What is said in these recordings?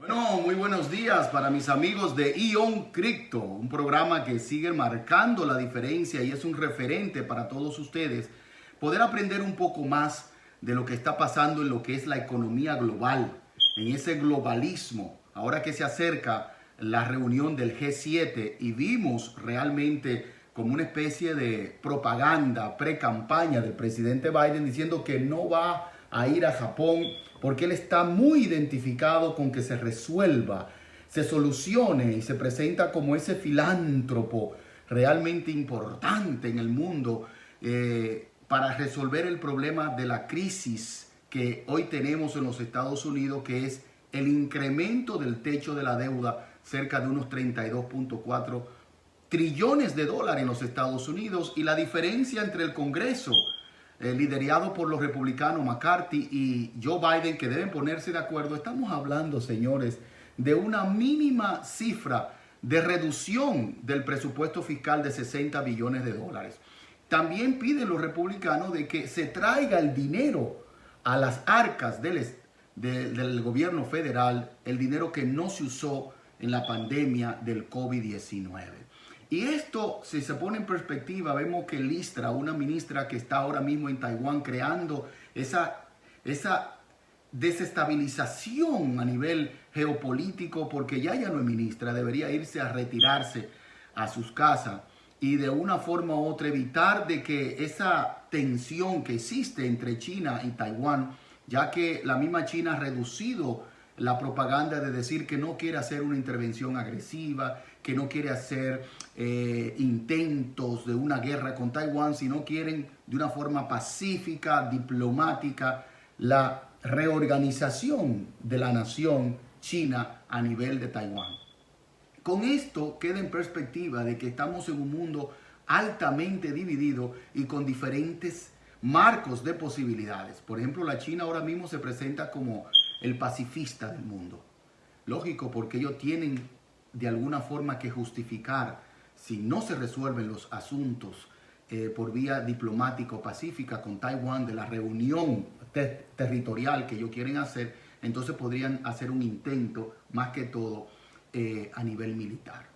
Bueno, muy buenos días para mis amigos de Ion Crypto, un programa que sigue marcando la diferencia y es un referente para todos ustedes. Poder aprender un poco más de lo que está pasando en lo que es la economía global, en ese globalismo. Ahora que se acerca la reunión del G7 y vimos realmente como una especie de propaganda, pre-campaña del presidente Biden diciendo que no va a ir a Japón porque él está muy identificado con que se resuelva, se solucione y se presenta como ese filántropo realmente importante en el mundo para resolver el problema de la crisis que hoy tenemos en los Estados Unidos, que es el incremento del techo de la deuda, cerca de unos 32.4 trillones de dólares en los Estados Unidos, y la diferencia entre el Congreso liderado por los republicanos McCarthy y Joe Biden, que deben ponerse de acuerdo. Estamos hablando, señores, de una mínima cifra de reducción del presupuesto fiscal de 60 billones de dólares. También piden los republicanos de que se traiga el dinero a las arcas del gobierno federal, el dinero que no se usó en la pandemia del COVID-19. Y esto, si se pone en perspectiva, vemos que Listra, una ministra que está ahora mismo en Taiwán creando esa desestabilización a nivel geopolítico, porque ya no es ministra, debería irse a retirarse a sus casas y de una forma u otra evitar de que esa tensión que existe entre China y Taiwán, ya que la misma China ha reducido la propaganda de decir que no quiere hacer una intervención agresiva, que no quiere hacer intentos de una guerra con Taiwán, sino quieren de una forma pacífica, diplomática, la reorganización de la nación china a nivel de Taiwán. Con esto queda en perspectiva de que estamos en un mundo altamente dividido y con diferentes marcos de posibilidades. Por ejemplo, la China ahora mismo se presenta como el pacifista del mundo. Lógico, porque ellos tienen de alguna forma que justificar, si no se resuelven los asuntos por vía diplomática o pacífica con Taiwán, de la reunión territorial que ellos quieren hacer, entonces podrían hacer un intento, más que todo, a nivel militar.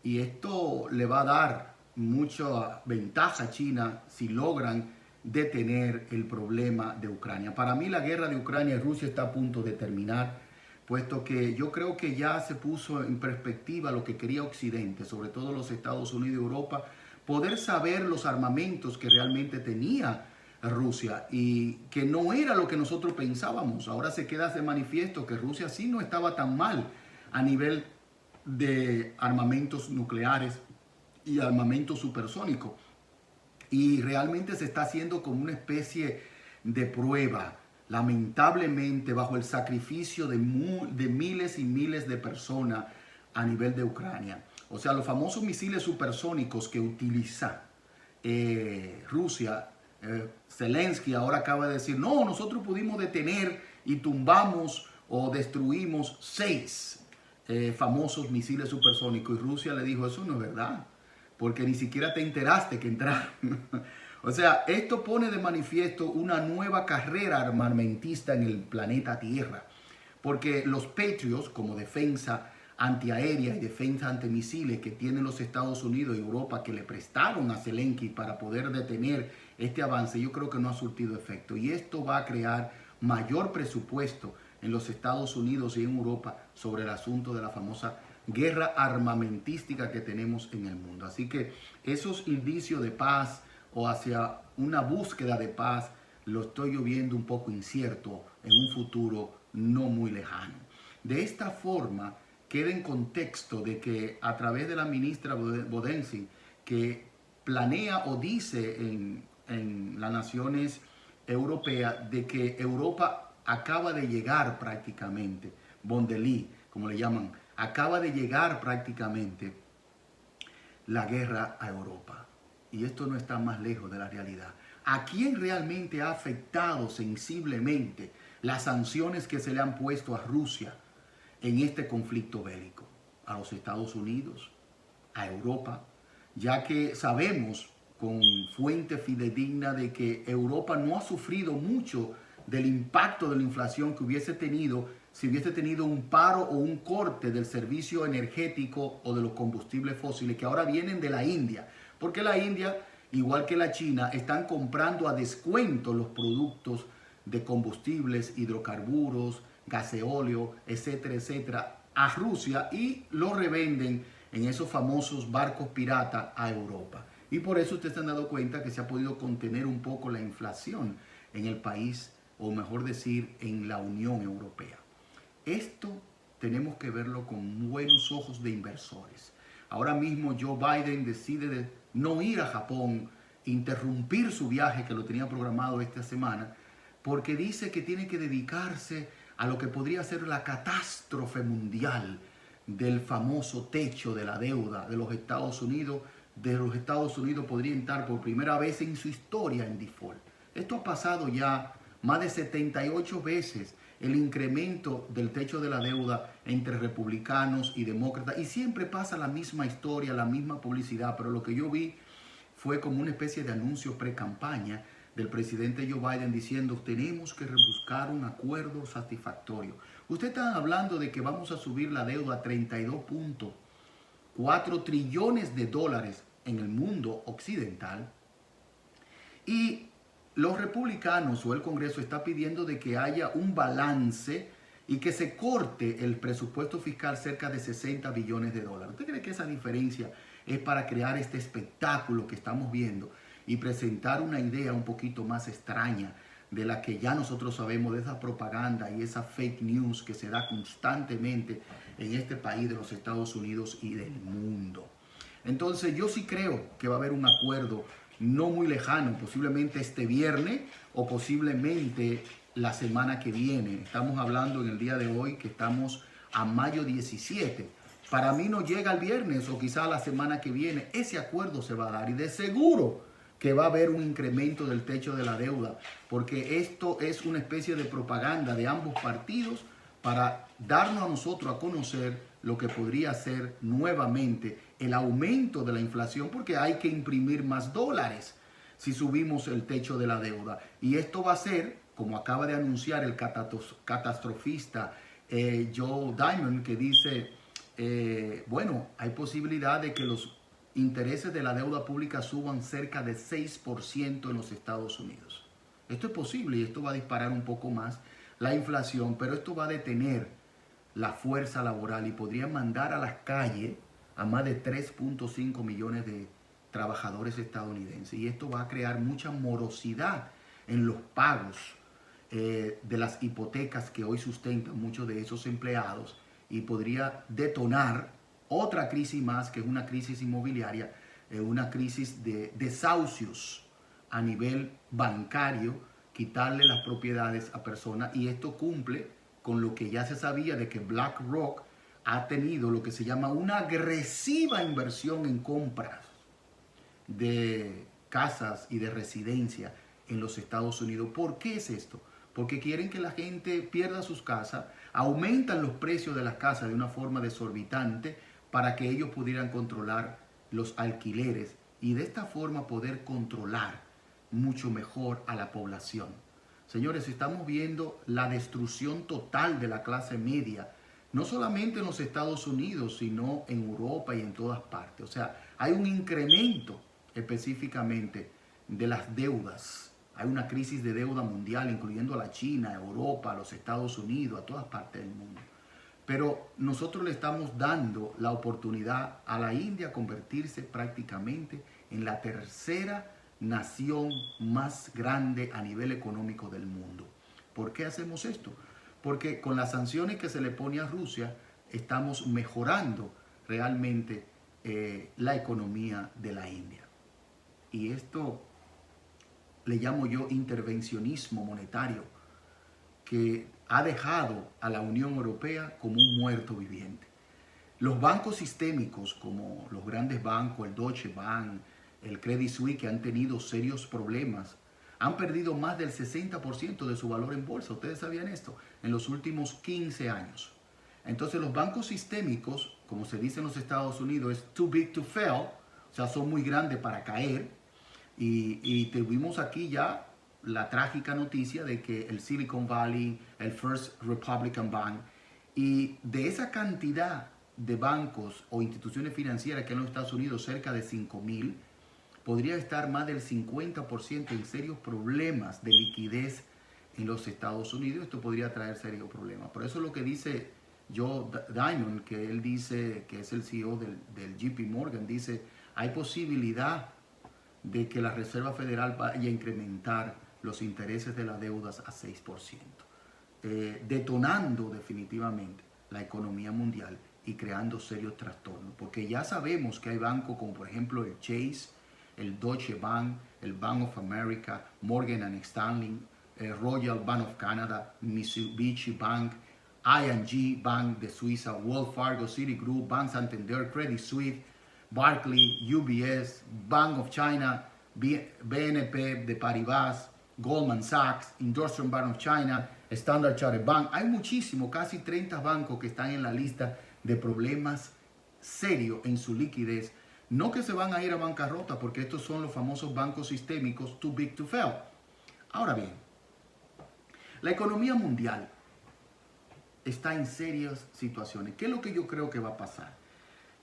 Y esto le va a dar mucha ventaja a China si logran detener el problema de Ucrania. Para mí la guerra de Ucrania y Rusia está a punto de terminar, puesto que yo creo que ya se puso en perspectiva lo que quería Occidente, sobre todo los Estados Unidos y Europa, poder saber los armamentos que realmente tenía Rusia y que no era lo que nosotros pensábamos. Ahora se queda de manifiesto que Rusia sí no estaba tan mal a nivel de armamentos nucleares y armamentos supersónicos. Y realmente se está haciendo como una especie de prueba, lamentablemente bajo el sacrificio de miles y miles de personas a nivel de Ucrania. O sea, los famosos misiles supersónicos que utiliza Rusia, Zelensky ahora acaba de decir, no, nosotros pudimos detener y tumbamos o destruimos 6 famosos misiles supersónicos. Y Rusia le dijo, eso no es verdad, porque ni siquiera te enteraste que entraron. O sea, esto pone de manifiesto una nueva carrera armamentista en el planeta Tierra, porque los Patriots, como defensa antiaérea y defensa antimisiles que tienen los Estados Unidos y Europa, que le prestaron a Zelensky para poder detener este avance, yo creo que no ha surtido efecto. Y esto va a crear mayor presupuesto en los Estados Unidos y en Europa sobre el asunto de la famosa guerra armamentística que tenemos en el mundo. Así que esos indicios de paz o hacia una búsqueda de paz lo estoy yo viendo un poco incierto en un futuro no muy lejano. De esta forma queda en contexto de que a través de la ministra Bodensi, que planea o dice en las naciones europeas de que Europa acaba de llegar prácticamente, Bondelí, como le llaman, acaba de llegar prácticamente la guerra a Europa. Y esto no está más lejos de la realidad. ¿A quién realmente ha afectado sensiblemente las sanciones que se le han puesto a Rusia en este conflicto bélico? A los Estados Unidos, a Europa, ya que sabemos con fuente fidedigna de que Europa no ha sufrido mucho del impacto de la inflación que hubiese tenido si hubiese tenido un paro o un corte del servicio energético o de los combustibles fósiles que ahora vienen de la India. Porque la India, igual que la China, están comprando a descuento los productos de combustibles, hidrocarburos, gaseóleo, etcétera, etcétera, a Rusia y lo revenden en esos famosos barcos pirata a Europa. Y por eso ustedes se han dado cuenta que se ha podido contener un poco la inflación en el país, o mejor decir, en la Unión Europea. Esto tenemos que verlo con buenos ojos de inversores. Ahora mismo Joe Biden decide de no ir a Japón, interrumpir su viaje que lo tenía programado esta semana, porque dice que tiene que dedicarse a lo que podría ser la catástrofe mundial del famoso techo de la deuda de los Estados Unidos. De los Estados Unidos podrían estar por primera vez en su historia en default. Esto ha pasado ya más de 78 veces, el incremento del techo de la deuda entre republicanos y demócratas, y siempre pasa la misma historia, la misma publicidad, pero lo que yo vi fue como una especie de anuncio pre-campaña del presidente Joe Biden diciendo: tenemos que rebuscar un acuerdo satisfactorio. Ustedes están hablando de que vamos a subir la deuda a 32.4 trillones de dólares en el mundo occidental, y los republicanos o el Congreso está pidiendo de que haya un balance y que se corte el presupuesto fiscal cerca de 60 billones de dólares. ¿Usted cree que esa diferencia es para crear este espectáculo que estamos viendo y presentar una idea un poquito más extraña de la que ya nosotros sabemos, de esa propaganda y esa fake news que se da constantemente en este país de los Estados Unidos y del mundo? Entonces yo sí creo que va a haber un acuerdo no muy lejano, posiblemente este viernes o posiblemente la semana que viene. Estamos hablando en el día de hoy que estamos a mayo 17. Para mí no llega el viernes o quizá la semana que viene. Ese acuerdo se va a dar y de seguro que va a haber un incremento del techo de la deuda, porque esto es una especie de propaganda de ambos partidos para darnos a nosotros a conocer lo que podría ser nuevamente el aumento de la inflación, porque hay que imprimir más dólares si subimos el techo de la deuda. Y esto va a ser, como acaba de anunciar el catastrofista Joe Diamond, que dice, bueno, hay posibilidad de que los intereses de la deuda pública suban cerca de 6% en los Estados Unidos. Esto es posible y esto va a disparar un poco más la inflación, pero esto va a detener la fuerza laboral y podría mandar a las calles a más de 3.5 millones de trabajadores estadounidenses. Y esto va a crear mucha morosidad en los pagos de las hipotecas que hoy sustentan muchos de esos empleados, y podría detonar otra crisis más, que es una crisis inmobiliaria, una crisis de desahucios a nivel bancario, quitarle las propiedades a personas. Y esto cumple con lo que ya se sabía de que BlackRock ha tenido lo que se llama una agresiva inversión en compras de casas y de residencia en los Estados Unidos. ¿Por qué es esto? Porque quieren que la gente pierda sus casas, aumentan los precios de las casas de una forma desorbitante para que ellos pudieran controlar los alquileres y de esta forma poder controlar mucho mejor a la población. Señores, estamos viendo la destrucción total de la clase media, no solamente en los Estados Unidos, sino en Europa y en todas partes. O sea, hay un incremento específicamente de las deudas. Hay una crisis de deuda mundial, incluyendo a la China, a Europa, a los Estados Unidos, a todas partes del mundo. Pero nosotros le estamos dando la oportunidad a la India convertirse prácticamente en la tercera nación más grande a nivel económico del mundo. ¿Por qué hacemos esto? Porque con las sanciones que se le pone a Rusia, estamos mejorando realmente la economía de la India. Y esto le llamo yo intervencionismo monetario, que ha dejado a la Unión Europea como un muerto viviente. Los bancos sistémicos, como los grandes bancos, el Deutsche Bank, el Credit Suisse, que han tenido serios problemas, han perdido más del 60% de su valor en bolsa. ¿Ustedes sabían esto? En los últimos 15 años. Entonces los bancos sistémicos, como se dice en los Estados Unidos, es too big to fail, o sea, son muy grandes para caer. Y tuvimos aquí ya la trágica noticia de que el Silicon Valley, el First Republican Bank, y de esa cantidad de bancos o instituciones financieras que hay en los Estados Unidos, cerca de 5,000, podría estar más del 50% en serios problemas de liquidez en los Estados Unidos. Esto podría traer serios problemas. Por eso es lo que dice Joe Diamond, que él dice, que es el CEO del JP Morgan, dice, hay posibilidad de que la Reserva Federal vaya a incrementar los intereses de las deudas a 6%, detonando definitivamente la economía mundial y creando serios trastornos. Porque ya sabemos que hay bancos como por ejemplo el Chase, el Deutsche Bank, el Bank of America, Morgan Stanley, Royal Bank of Canada, Mitsubishi Bank, ING Bank de Suiza, Wells Fargo, Citigroup, Bank Santander, Credit Suisse, Barclays, UBS, Bank of China, BNP de Paribas, Goldman Sachs, Industrial Bank of China, Standard Chartered Bank. Hay muchísimos, casi 30 bancos que están en la lista de problemas serios en su liquidez. No que se van a ir a bancarrota, porque estos son los famosos bancos sistémicos too big to fail. Ahora bien, la economía mundial está en serias situaciones. ¿Qué es lo que yo creo que va a pasar?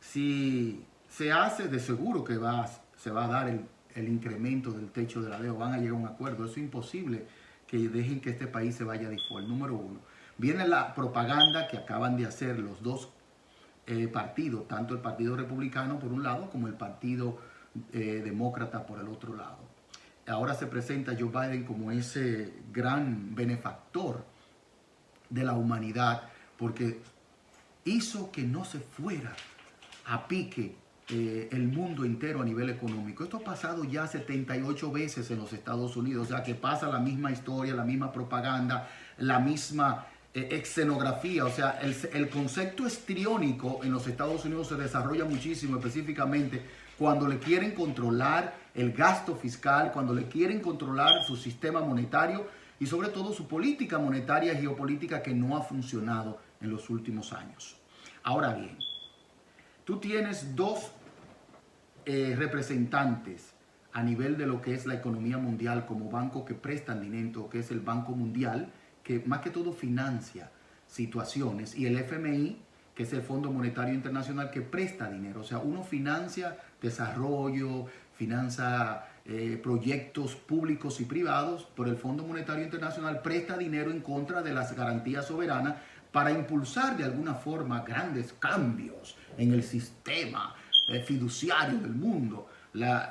Si se hace, de seguro que se va a dar el incremento del techo de la deuda, van a llegar a un acuerdo. Eso es imposible que dejen que este país se vaya a default. Número uno. Viene la propaganda que acaban de hacer los dos partidos, tanto el Partido Republicano por un lado como el Partido Demócrata por el otro lado. Ahora se presenta Joe Biden como ese gran benefactor de la humanidad porque hizo que no se fuera a pique el mundo entero a nivel económico. Esto ha pasado ya 78 veces en los Estados Unidos, o sea que pasa la misma historia, la misma propaganda, la misma escenografía. O sea, el concepto histriónico en los Estados Unidos se desarrolla muchísimo, específicamente cuando le quieren controlar el gasto fiscal, cuando le quieren controlar su sistema monetario y sobre todo su política monetaria y geopolítica que no ha funcionado en los últimos años. Ahora bien, tú tienes dos representantes a nivel de lo que es la economía mundial como banco que prestan dinero, que es el Banco Mundial, que más que todo financia situaciones, y el FMI, que es el Fondo Monetario Internacional, que presta dinero. O sea, uno financia desarrollo, financia proyectos públicos y privados, pero el Fondo Monetario Internacional presta dinero en contra de las garantías soberanas para impulsar de alguna forma grandes cambios en el sistema fiduciario del mundo.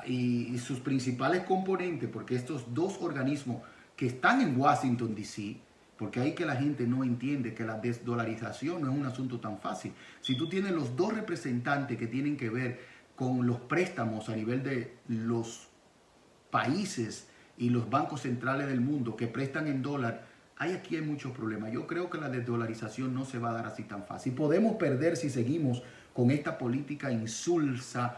Y sus principales componentes, porque estos dos organismos que están en Washington, D.C., porque ahí que la gente no entiende que la desdolarización no es un asunto tan fácil. Si tú tienes los dos representantes que tienen que ver con los préstamos a nivel de los países y los bancos centrales del mundo que prestan en dólar, aquí hay muchos problemas. Yo creo que la desdolarización no se va a dar así tan fácil. Podemos perder si seguimos con esta política insulsa,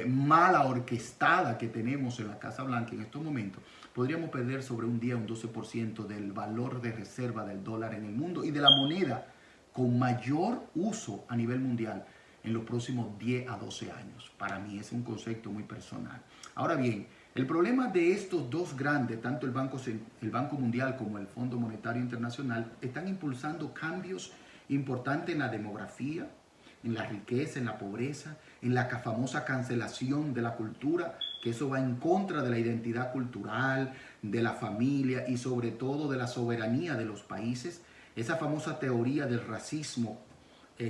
mala orquestada que tenemos en la Casa Blanca en estos momentos. Podríamos perder sobre un 12% del valor de reserva del dólar en el mundo y de la moneda con mayor uso a nivel mundial en los próximos 10 a 12 años. Para mí es un concepto muy personal. Ahora bien, el problema de estos dos grandes, tanto el Banco Mundial como el Fondo Monetario Internacional, están impulsando cambios importantes en la demografía, en la riqueza, en la pobreza, en la famosa cancelación de la cultura, que eso va en contra de la identidad cultural, de la familia y sobre todo de la soberanía de los países. Esa famosa teoría del racismo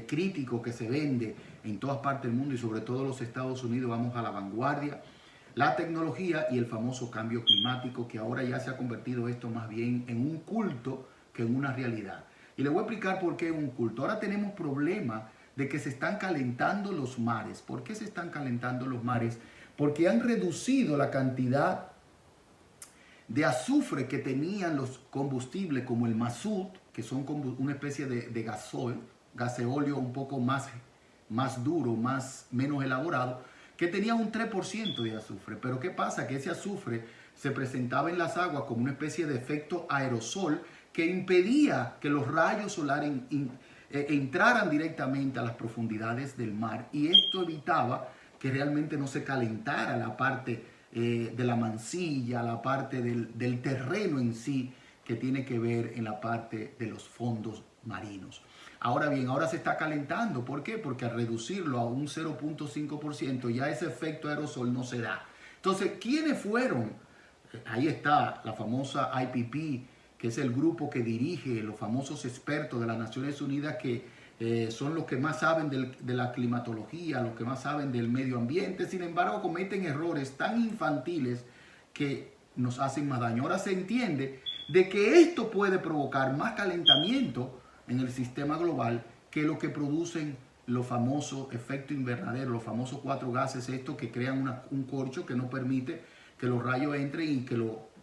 crítico que se vende en todas partes del mundo y sobre todo en los Estados Unidos, vamos a la vanguardia. La tecnología y el famoso cambio climático, que ahora ya se ha convertido esto más bien en un culto que en una realidad. Y les voy a explicar por qué es un culto. Ahora tenemos problemas de que se están calentando los mares. ¿Por qué se están calentando los mares? Porque han reducido la cantidad de azufre que tenían los combustibles como el mazut, que son una especie de gaseolio un poco más duro, menos elaborado, que tenía un 3% de azufre. Pero ¿qué pasa? Que ese azufre se presentaba en las aguas como una especie de efecto aerosol que impedía que los rayos solares entraran directamente a las profundidades del mar, y esto evitaba que realmente no se calentara la parte de la mansilla, la parte del terreno en sí, que tiene que ver en la parte de los fondos marinos. Ahora bien, ahora se está calentando. ¿Por qué? Porque al reducirlo a un 0.5% ya ese efecto aerosol no se da. Entonces, ¿quiénes fueron? Ahí está la famosa IPP, que es el grupo que dirige los famosos expertos de las Naciones Unidas que son los que más saben de la climatología, los que más saben del medio ambiente. Sin embargo, cometen errores tan infantiles que nos hacen más daño. Ahora se entiende de que esto puede provocar más calentamiento en el sistema global que lo que producen los famosos efectos invernaderos, los famosos 4 gases, estos que crean un corcho que no permite que los rayos entren y que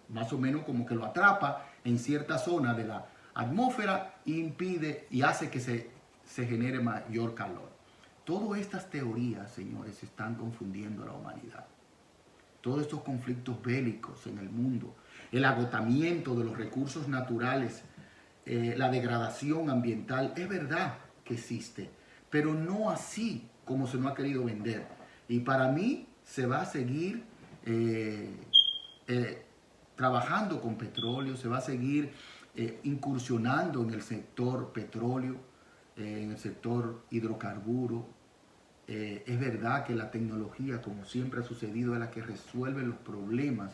más o menos como que lo atrapa en cierta zona de la atmósfera e impide y hace que se genere mayor calor. Todas estas teorías, señores, están confundiendo a la humanidad. Todos estos conflictos bélicos en el mundo, el agotamiento de los recursos naturales, la degradación ambiental, es verdad que existe, pero no así como se nos ha querido vender. Y para mí se va a seguir trabajando con petróleo, se va a seguir incursionando en el sector petróleo, en el sector hidrocarburo. Es verdad que la tecnología, como siempre ha sucedido, es la que resuelve los problemas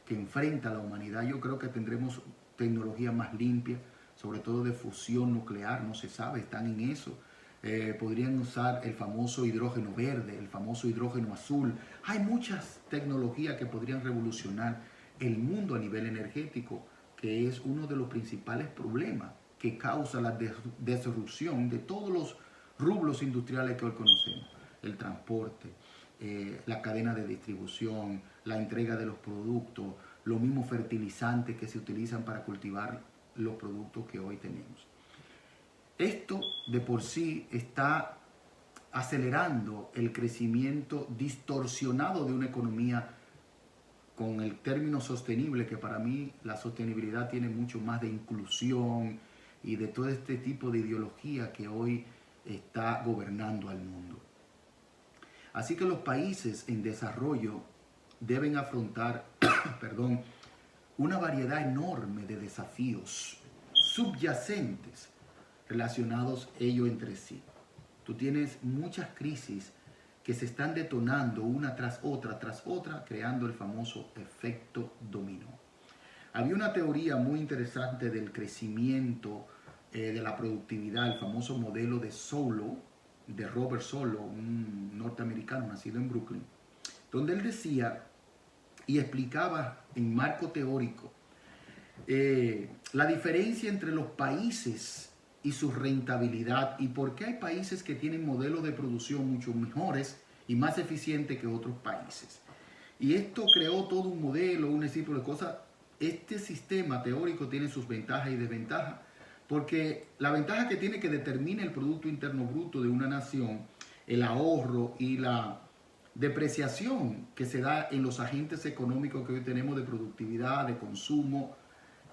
que enfrenta la humanidad. Yo creo que tendremos tecnología más limpia, sobre todo de fusión nuclear, no se sabe, están en eso. Podrían usar el famoso hidrógeno verde, el famoso hidrógeno azul. Hay muchas tecnologías que podrían revolucionar el mundo a nivel energético, que es uno de los principales problemas que causa la disrupción de todos los rubros industriales que hoy conocemos. El transporte, la cadena de distribución, la entrega de los productos, los mismos fertilizantes que se utilizan para cultivar los productos que hoy tenemos. Esto de por sí está acelerando el crecimiento distorsionado de una economía con el término sostenible, que para mí la sostenibilidad tiene mucho más de inclusión y de todo este tipo de ideología que hoy está gobernando al mundo. Así que los países en desarrollo deben afrontar una variedad enorme de desafíos subyacentes relacionados ellos entre sí. Tú tienes muchas crisis que se están detonando una tras otra, creando el famoso efecto dominó. Había una teoría muy interesante del crecimiento de la productividad, el famoso modelo de Solow, de Robert Solow, un norteamericano nacido en Brooklyn, donde él decía y explicaba en marco teórico la diferencia entre los países y su rentabilidad y por qué hay países que tienen modelos de producción mucho mejores y más eficientes que otros países. Y esto creó todo un modelo, un tipo de cosas. Este sistema teórico tiene sus ventajas y desventajas, porque la ventaja que tiene que determina el Producto Interno Bruto de una nación, el ahorro y la depreciación que se da en los agentes económicos que hoy tenemos de productividad, de consumo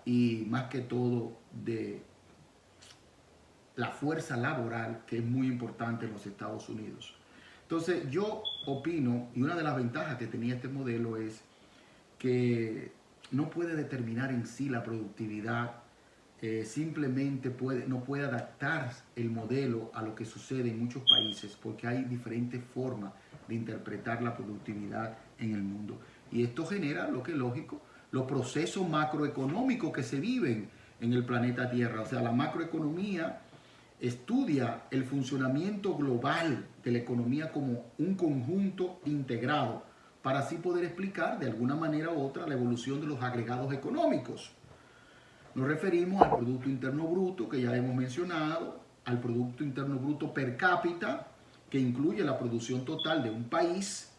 y más que todo de la fuerza laboral, que es muy importante en los Estados Unidos. Entonces yo opino, y una de las ventajas que tenía este modelo es que no puede determinar en sí la productividad, simplemente no puede adaptar el modelo a lo que sucede en muchos países, porque hay diferentes formas de interpretar la productividad en el mundo. Y esto genera, lo que es lógico, los procesos macroeconómicos que se viven en el planeta Tierra. O sea, la macroeconomía estudia el funcionamiento global de la economía como un conjunto integrado, para así poder explicar de alguna manera u otra la evolución de los agregados económicos. Nos referimos al Producto Interno Bruto, que ya hemos mencionado, al Producto Interno Bruto per cápita, que incluye la producción total de un país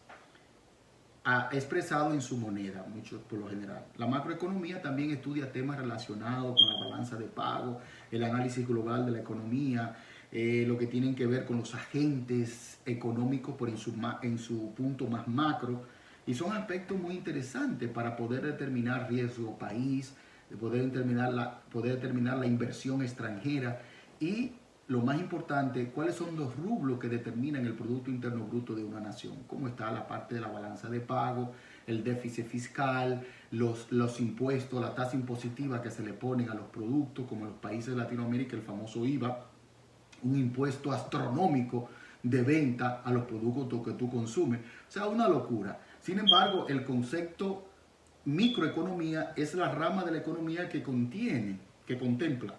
expresado en su moneda, mucho por lo general. La macroeconomía también estudia temas relacionados con la balanza de pago, el análisis global de la economía, lo que tienen que ver con los agentes económicos por en su punto más macro, y son aspectos muy interesantes para poder determinar riesgo país, de poder determinar la inversión extranjera y lo más importante, cuáles son los rublos que determinan el Producto Interno Bruto de una nación. Cómo está la parte de la balanza de pago, el déficit fiscal, los impuestos, la tasa impositiva que se le ponen a los productos, como en los países de Latinoamérica, el famoso IVA, un impuesto astronómico de venta a los productos que tú consumes. O sea, una locura. Sin embargo, el concepto microeconomía es la rama de la economía que contempla,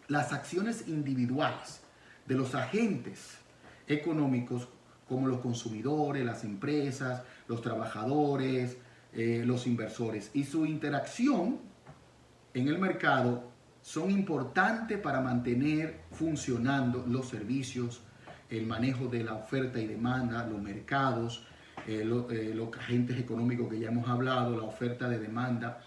las acciones individuales de los agentes económicos como los consumidores, las empresas, los trabajadores, los inversores, y su interacción en el mercado son importantes para mantener funcionando los servicios, el manejo de la oferta y demanda, los mercados, los agentes económicos que ya hemos hablado, la oferta de demanda,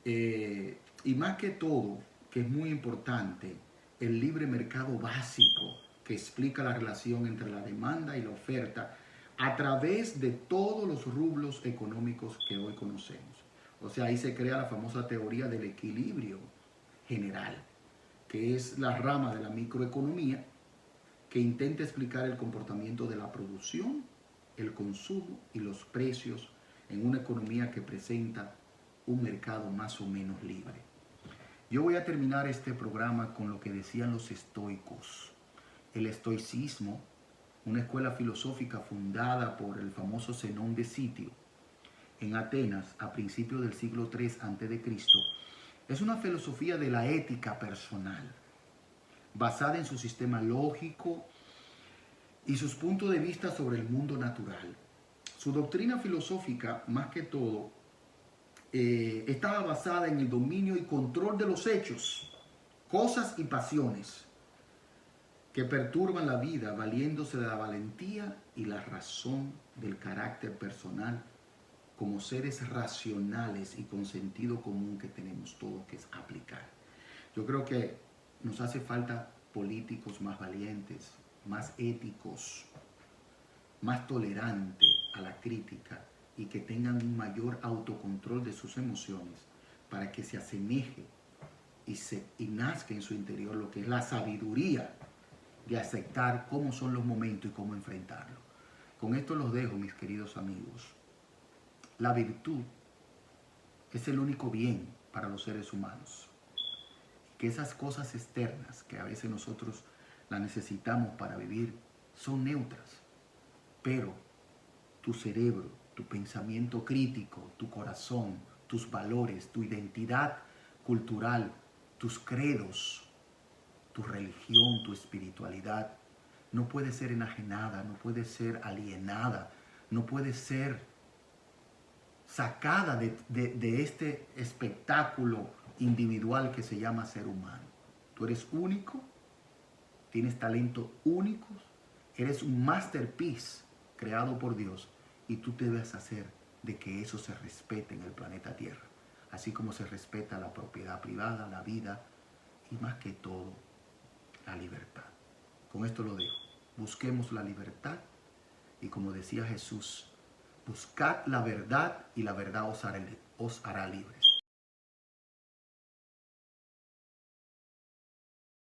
y más que todo, que es muy importante, el libre mercado básico que explica la relación entre la demanda y la oferta a través de todos los rublos económicos que hoy conocemos. O sea, ahí se crea la famosa teoría del equilibrio general, que es la rama de la microeconomía que intenta explicar el comportamiento de la producción, el consumo y los precios en una economía que presenta un mercado más o menos libre. Yo voy a terminar este programa con lo que decían los estoicos. El estoicismo, una escuela filosófica fundada por el famoso Zenón de Sitio en Atenas a principios del siglo III a.C., es una filosofía de la ética personal, basada en su sistema lógico y sus puntos de vista sobre el mundo natural. Su doctrina filosófica, más que todo, estaba basada en el dominio y control de los hechos, cosas y pasiones que perturban la vida, valiéndose de la valentía y la razón del carácter personal como seres racionales y con sentido común que tenemos todos que aplicar. Yo creo que nos hace falta políticos más valientes, más éticos, más tolerantes a la crítica y que tengan un mayor autocontrol de sus emociones para que se asemeje y nazca en su interior lo que es la sabiduría de aceptar cómo son los momentos y cómo enfrentarlos. Con esto los dejo, mis queridos amigos. La virtud es el único bien para los seres humanos. Que esas cosas externas que a veces nosotros las necesitamos para vivir son neutras, pero tu cerebro, tu pensamiento crítico, tu corazón, tus valores, tu identidad cultural, tus credos, tu religión, tu espiritualidad, no puede ser enajenada, no puede ser alienada, no puede ser sacada de este espectáculo individual que se llama ser humano. Tú eres único, tienes talentos únicos, eres un masterpiece creado por Dios y tú debes hacer de que eso se respete en el planeta Tierra, así como se respeta la propiedad privada, la vida y más que todo, la libertad. Con esto lo dejo. Busquemos la libertad y como decía Jesús, buscad la verdad y la verdad os hará libres.